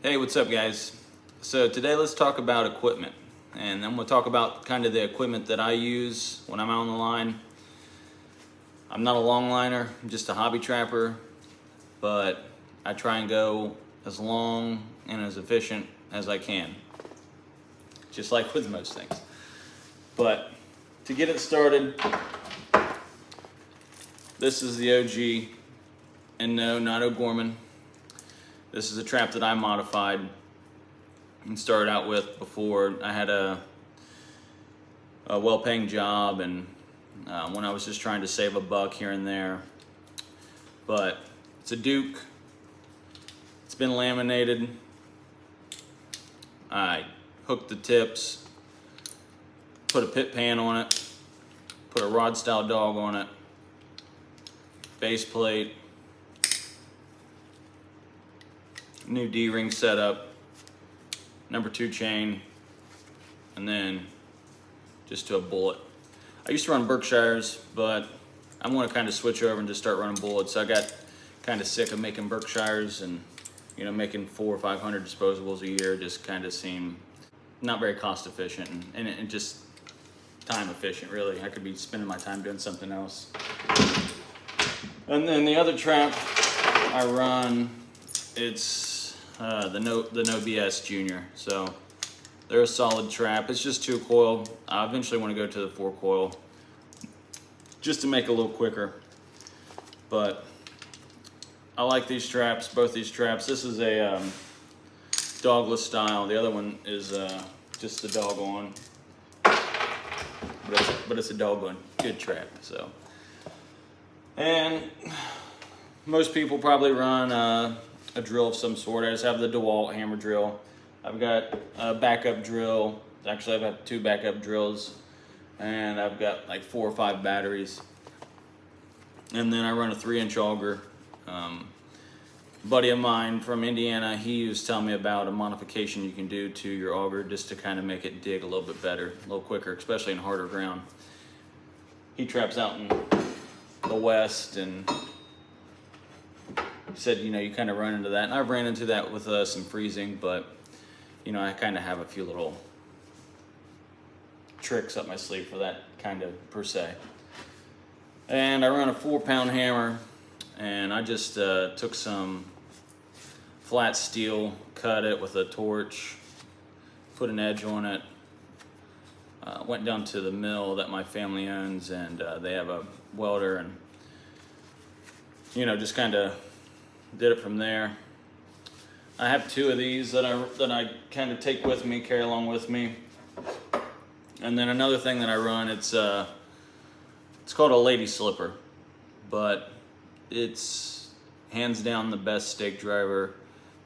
Hey, what's up guys? So today let's talk about equipment, and then we'll talk about kind of the equipment that I use when I'm out on the line. I'm not a long liner, I'm just a hobby trapper, but I try and go as long and as efficient as I can, just like with most things. But to get it started, this is the OG, and no, not O'Gorman. This is a trap that I modified and started out with before I had a well-paying job, and when I was just trying to save a buck here and there. But it's a Duke. It's been laminated. I hooked the tips, put a pit pan on it, put a rod style dog on it, base plate, new D-ring setup, number 2 chain, and then just to a bullet. I used to run Berkshires, but I'm going to kind of switch over and just start running bullets. I got kind of sick of making Berkshires, and making 400 or 500 disposables a year just kind of seemed not very cost efficient and just time efficient, really. I could be spending my time doing something else. And then the other trap I run, it's the No BS Junior. So they're a solid trap. It's just 2 coil. I eventually want to go to the 4 coil just to make it a little quicker. But I like these traps, both these traps. This is a dogless style. The other one is just the dog on. But it's a doggone good trap. So, and most people probably run a drill of some sort. I just have the DeWalt hammer drill. I've got a backup drill. Actually, I've got 2 backup drills, and I've got like 4 or 5 batteries. And then I run a 3-inch auger. Buddy of mine from Indiana, he was telling me about a modification you can do to your auger just to kind of make it dig a little bit better, a little quicker, especially in harder ground. He traps out in the West, and he said, you kind of run into that. And I've ran into that with some freezing, but, I kind of have a few little tricks up my sleeve for that kind of per se. And I run a 4-pound hammer, and I just took some flat steel, cut it with a torch, put an edge on it, went down to the mill that my family owns, and they have a welder, and just kind of did it from there. I have 2 of these that I kind of take with me, carry along with me. And then another thing that I run, it's called a lady slipper, but it's hands down the best stake driver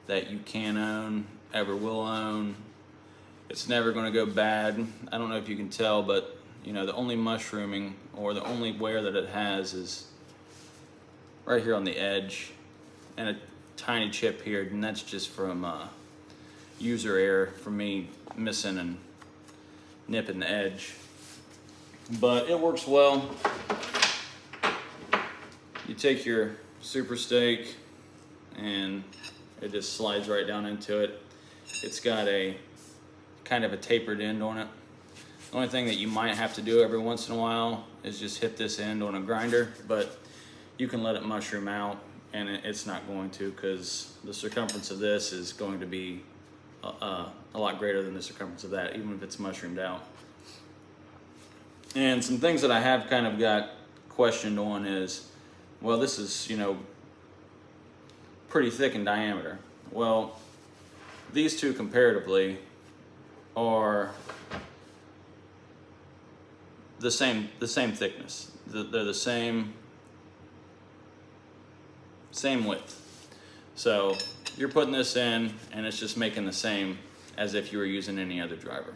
that you can own, ever will own. It's never going to go bad. I don't know if you can tell, but the only mushrooming or the only wear that it has is right here on the edge, and a tiny chip here, and that's just from user error, from me missing and nipping the edge. But it works well. You take your super stake, and it just slides right down into it. It's got a kind of a tapered end on it. The only thing that you might have to do every once in a while is just hit this end on a grinder, but you can let it mushroom out, and it's not going to, because the circumference of this is going to be a lot greater than the circumference of that, even if it's mushroomed out. And some things that I have kind of got questioned on is, well, this is, pretty thick in diameter. Well, these 2 comparatively are the same thickness. They're the same width. So you're putting this in, and it's just making the same as if you were using any other driver.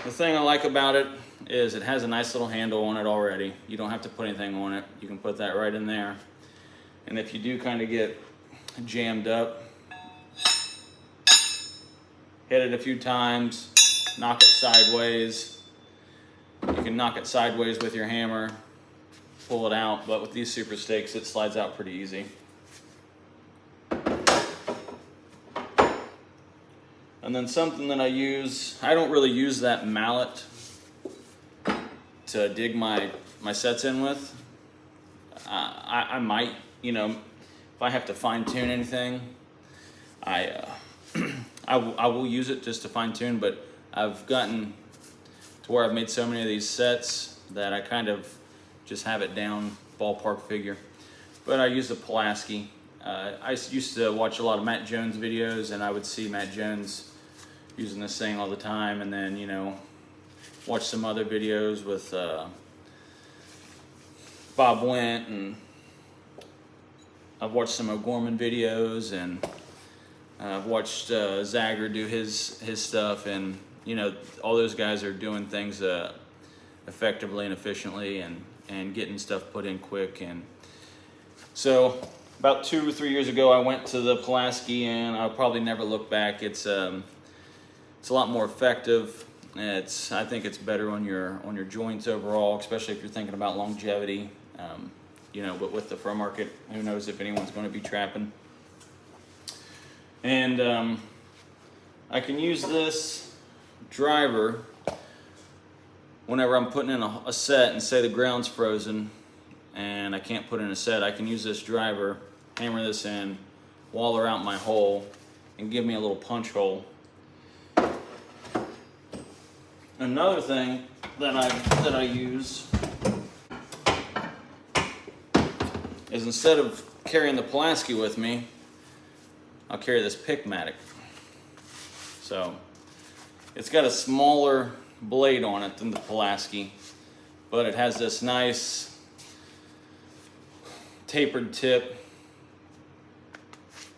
The thing I like about it is it has a nice little handle on it already. You don't have to put anything on it. You can put that right in there. And if you do kind of get jammed up, hit it a few times, knock it sideways. You can knock it sideways with your hammer, pull it out, but with these super stakes, it slides out pretty easy. And then something that I use, I don't really use that mallet to dig my sets in with. I might, you know, if I have to fine tune anything, I will use it just to fine tune, but I've gotten to where I've made so many of these sets that I kind of just have it down ballpark figure. But I use a Pulaski. I used to watch a lot of Matt Jones videos, and I would see Matt Jones using this thing all the time, and then, you know, watch some other videos with Bob Went, and I've watched some O'Gorman videos, and I've watched Zagger do his stuff, and you know, all those guys are doing things effectively and efficiently, and getting stuff put in quick. And so about 2 or 3 years ago, I went to the Pulaski, and I'll probably never look back. It's a lot more effective. I think it's better on your joints overall, especially if you're thinking about longevity. You know, but with the fur market, who knows if anyone's going to be trapping. And I can use this driver whenever I'm putting in a set, and say the ground's frozen and I can't put in a set. I can use this driver, hammer this in, waller out my hole, and give me a little punch hole. Another thing that I use is, instead of carrying the Pulaski with me, I'll carry this Pickmatic. So it's got a smaller blade on it than the Pulaski, but it has this nice tapered tip.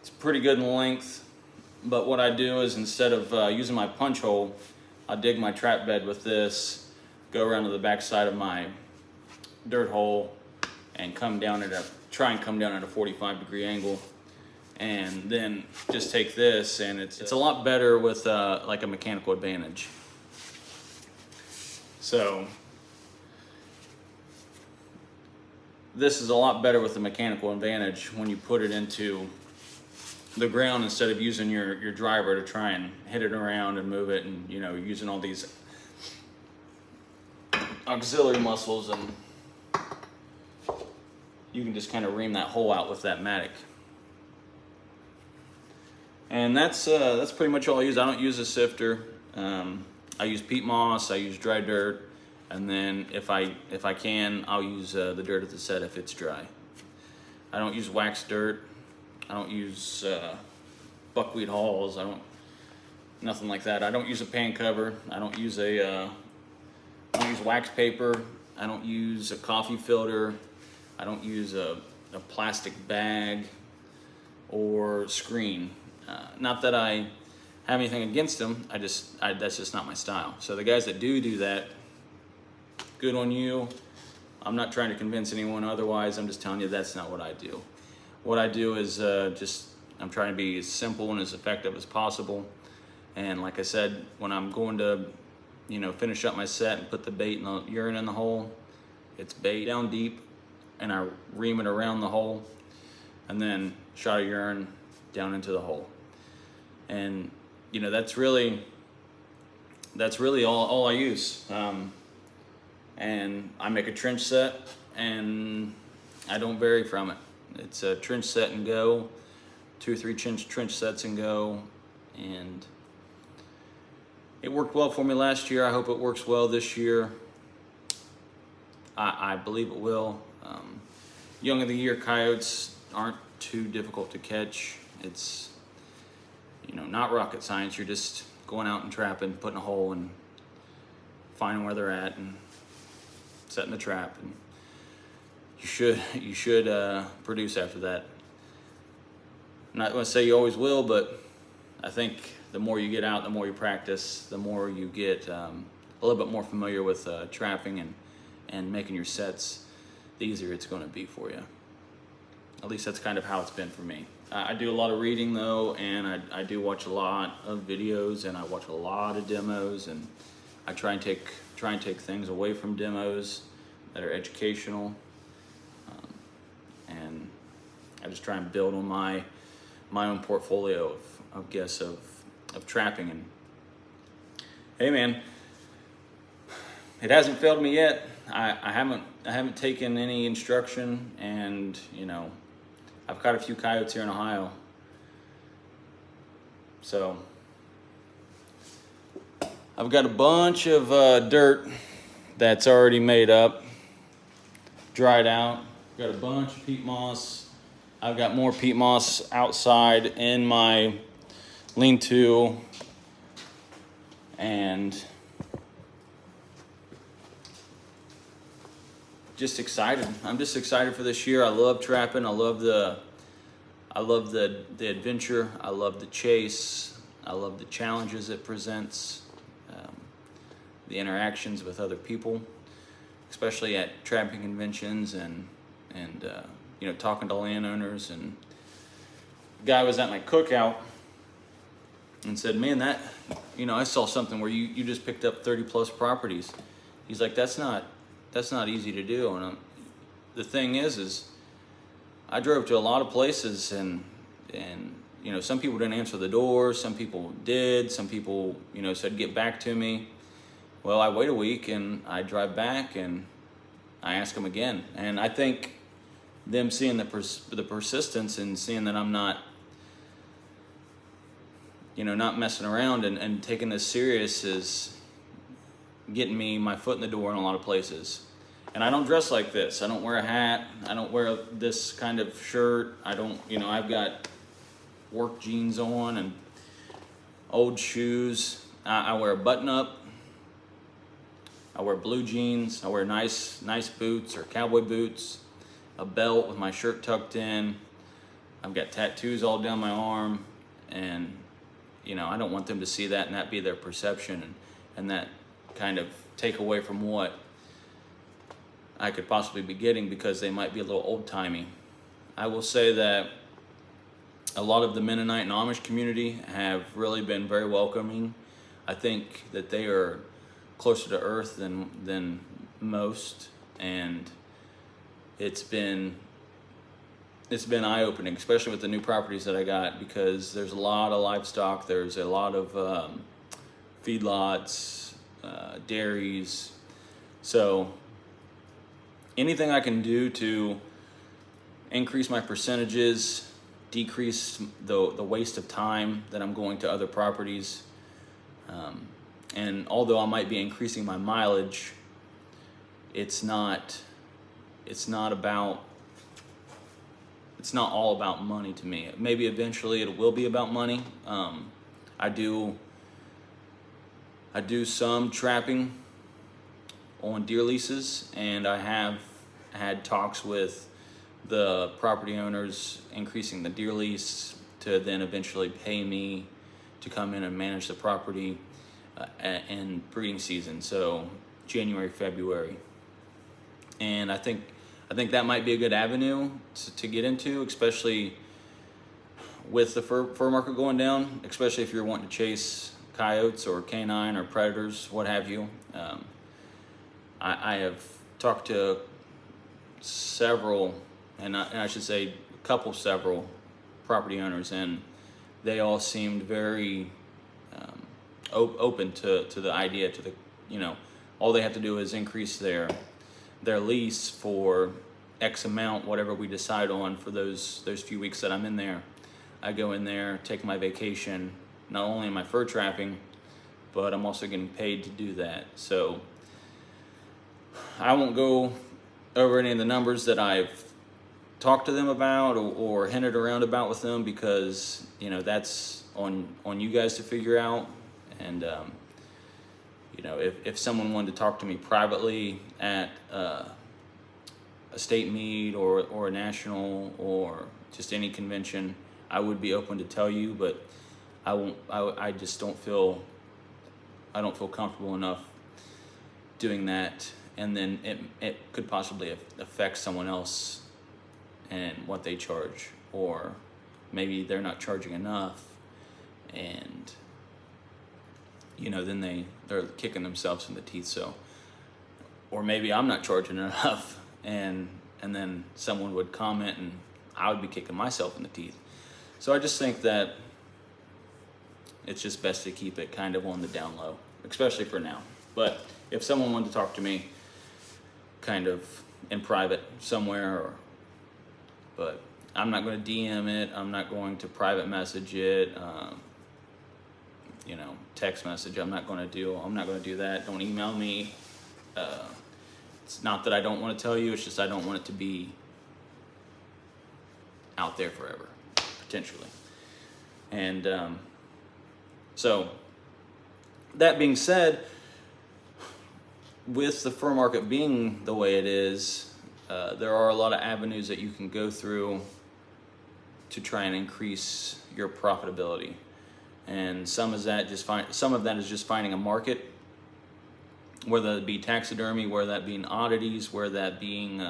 It's pretty good in length, but what I do is, instead of using my punch hole, I dig my trap bed with this, go around to the back side of my dirt hole, and try and come down at a 45-degree angle, and then just take this, and it's a lot better with like a mechanical advantage. So this is a lot better with the mechanical advantage when you put it into the ground, instead of using your driver to try and hit it around and move it, and, you know, using all these auxiliary muscles, and you can just kind of ream that hole out with that matic. And that's pretty much all I use. I don't use a sifter. I use peat moss, I use dry dirt, and then if I can, I'll use the dirt at the set if it's dry. I don't use waxed dirt. I don't use buckwheat hulls. Nothing like that. I don't use a pan cover. I don't use wax paper. I don't use a coffee filter. I don't use a plastic bag or screen. Not that I have anything against them. That's just not my style. So the guys that do that, good on you. I'm not trying to convince anyone otherwise. I'm just telling you that's not what I do. What I do is I'm trying to be as simple and as effective as possible. And like I said, when I'm going to, you know, finish up my set and put the bait and the urine in the hole, it's bait down deep, and I ream it around the hole, and then shot of urine down into the hole. And you know, that's really all I use. And I make a trench set, and I don't vary from it. It's a trench set and go, 2 or 3 trench sets and go, and it worked well for me last year. I hope it works well this year. I believe it will. Young of the year coyotes aren't too difficult to catch. It's, you know, not rocket science. You're just going out and trapping, putting a hole, and finding where they're at, and setting the trap, and you should produce after that. I'm not going to say you always will, but I think the more you get out, the more you practice, the more you get a little bit more familiar with trapping and making your sets, the easier it's going to be for you. At least that's kind of how it's been for me. I do a lot of reading though, and I do watch a lot of videos, and I watch a lot of demos, and I try and take things away from demos that are educational, and I just try and build on my own portfolio of trapping. And hey man, it hasn't failed me yet. I haven't taken any instruction, and you know, I've caught a few coyotes here in Ohio. So I've got a bunch of dirt that's already made up, dried out. Got a bunch of peat moss. I've got more peat moss outside in my lean-to, and just excited. I'm just excited for this year. I love trapping. I love the adventure. I love the chase. I love the challenges it presents, the interactions with other people, especially at trapping conventions, and you know, talking to landowners. And a guy was at my cookout and said, man, that, you know, I saw something where you just picked up 30 plus properties. He's like, that's not easy to do. And the thing is I drove to a lot of places, and you know, some people didn't answer the door, some people did, some people, you know, said get back to me. Well, I wait a week and I drive back and I ask them again. And I think them seeing the persistence and seeing that I'm not, you know, not messing around and taking this serious is getting me my foot in the door in a lot of places. And I don't dress like this. I don't wear a hat. I don't wear this kind of shirt. I don't, you know, I've got work jeans on and old shoes. I wear a button up. I wear blue jeans. I wear nice boots or cowboy boots, a belt with my shirt tucked in. I've got tattoos all down my arm, and you know, I don't want them to see that and that be their perception, and that kind of take away from what I could possibly be getting, because they might be a little old-timey. I will say that a lot of the Mennonite and Amish community have really been very welcoming. I think that they are closer to earth than most, and it's been eye-opening, especially with the new properties that I got, because there's a lot of livestock. There's a lot of feedlots, dairies. So anything I can do to increase my percentages, decrease the waste of time that I'm going to other properties, and although I might be increasing my mileage, it's not all about money to me. Maybe eventually it will be about money. I do some trapping on deer leases, and I have had talks with the property owners increasing the deer lease to then eventually pay me to come in and manage the property in breeding season, so January, February. And I think that might be a good avenue to get into, especially with the fur market going down, especially if you're wanting to chase coyotes or canine or predators, what have you. I have talked to several, and I should say several property owners, and they all seemed very open to the idea, to the, you know, all they have to do is increase their lease for X amount, whatever we decide on for those few weeks that I'm in there. I go in there, take my vacation. Not only am I fur trapping, but I'm also getting paid to do that. So I won't go over any of the numbers that I've talked to them about or hinted around about with them, because you know, that's on you guys to figure out. And you know, if someone wanted to talk to me privately at a state meet or a national or just any convention, I would be open to tell you, but I won't. I just don't feel comfortable enough doing that, and then it could possibly affect someone else and what they charge, or maybe they're not charging enough, and you know, then they're kicking themselves in the teeth. So, or maybe I'm not charging enough, and then someone would comment and I would be kicking myself in the teeth. So I just think that it's just best to keep it kind of on the down low, especially for now. But if someone wanted to talk to me kind of in private somewhere, but I'm not going to DM it, I'm not going to private message it, text message. I'm not going to do that. Don't email me. It's not that I don't want to tell you, it's just I don't want it to be out there forever, potentially. And so that being said, with the fur market being the way it is, there are a lot of avenues that you can go through to try and increase your profitability. And some of that is just finding a market, whether it be taxidermy, whether that being oddities, whether that being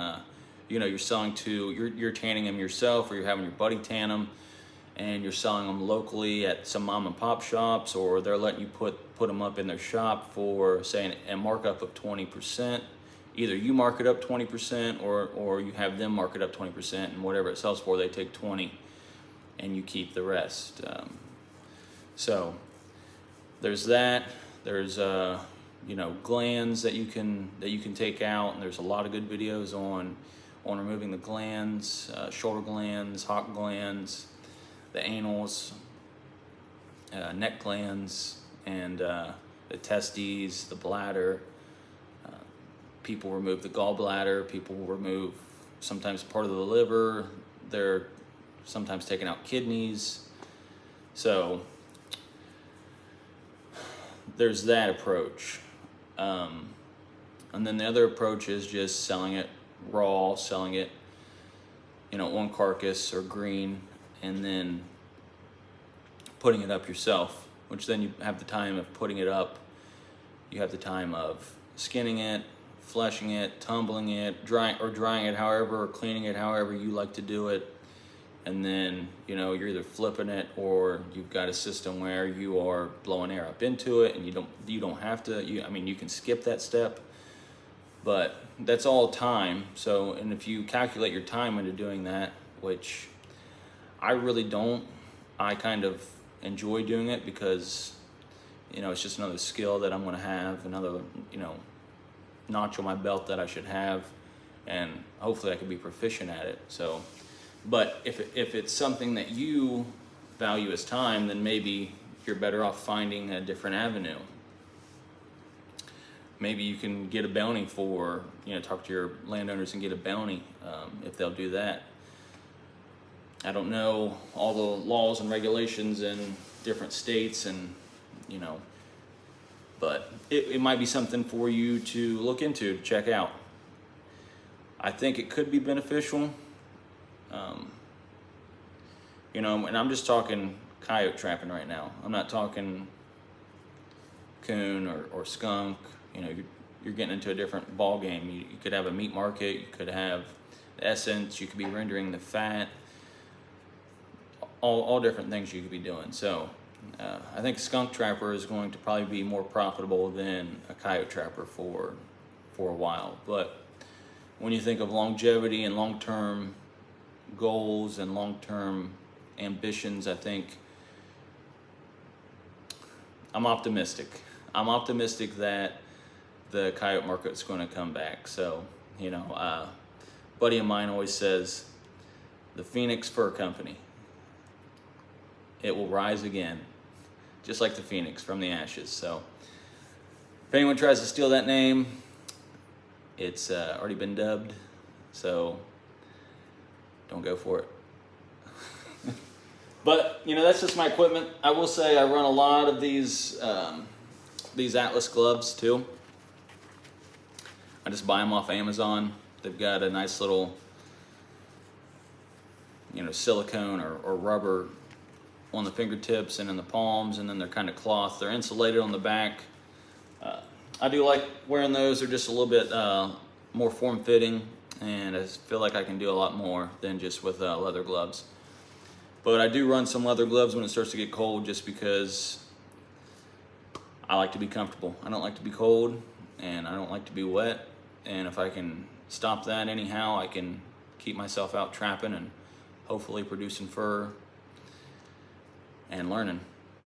you're selling to, you're tanning them yourself, or you're having your buddy tan them, and you're selling them locally at some mom and pop shops, or they're letting you put them up in their shop for, say, a markup of 20%. Either you mark it up 20%, or you have them mark it up 20%, and whatever it sells for, they take 20, and you keep the rest. So there's that. There's glands that you can take out, and there's a lot of good videos on removing the glands, shoulder glands, hock glands, the anals, neck glands, and the testes, the bladder. People remove the gallbladder. People remove sometimes part of the liver. They're sometimes taking out kidneys. So there's that approach. And then the other approach is just selling it raw, selling it, on carcass or green, and then putting it up yourself, which then you have the time of putting it up. You have the time of skinning it, fleshing it, tumbling it, drying it however, or cleaning it however you like to do it. And then, you're either flipping it, or you've got a system where you are blowing air up into it, and you don't have to, you can skip that step, but that's all time. So, and if you calculate your time into doing that, which I really don't, I kind of enjoy doing it because, it's just another skill that I'm going to have, another, notch on my belt that I should have, and hopefully I can be proficient at it. So, but if it's something that you value as time, then maybe you're better off finding a different avenue. Maybe you can get a bounty for, talk to your landowners and get a bounty if they'll do that. I don't know all the laws and regulations in different states, and but it might be something for you to look into, to check out. I think it could be beneficial. And I'm just talking coyote trapping right now. I'm not talking coon or skunk. You're getting into a different ball game. You could have a meat market. You could have the essence. You could be rendering the fat. All different things you could be doing. So I think skunk trapper is going to probably be more profitable than a coyote trapper for a while. But when you think of longevity and long-term goals and long-term ambitions, I think I'm optimistic. I'm optimistic that the coyote market's going to come back. So, a buddy of mine always says, the Phoenix Fur Company, it will rise again, just like the phoenix from the ashes. So if anyone tries to steal that name, it's already been dubbed, so don't go for it. But that's just my equipment. I will say I run a lot of these Atlas gloves too. I just buy them off Amazon. They've got a nice little silicone or rubber on the fingertips and in the palms, and then they're kind of cloth. They're insulated on the back. I do like wearing those. They're just a little bit more form-fitting, and I feel like I can do a lot more than just with leather gloves. But I do run some leather gloves when it starts to get cold, just because I like to be comfortable. I don't like to be cold, and I don't like to be wet. And if I can stop that anyhow, I can keep myself out trapping and hopefully producing fur and learning.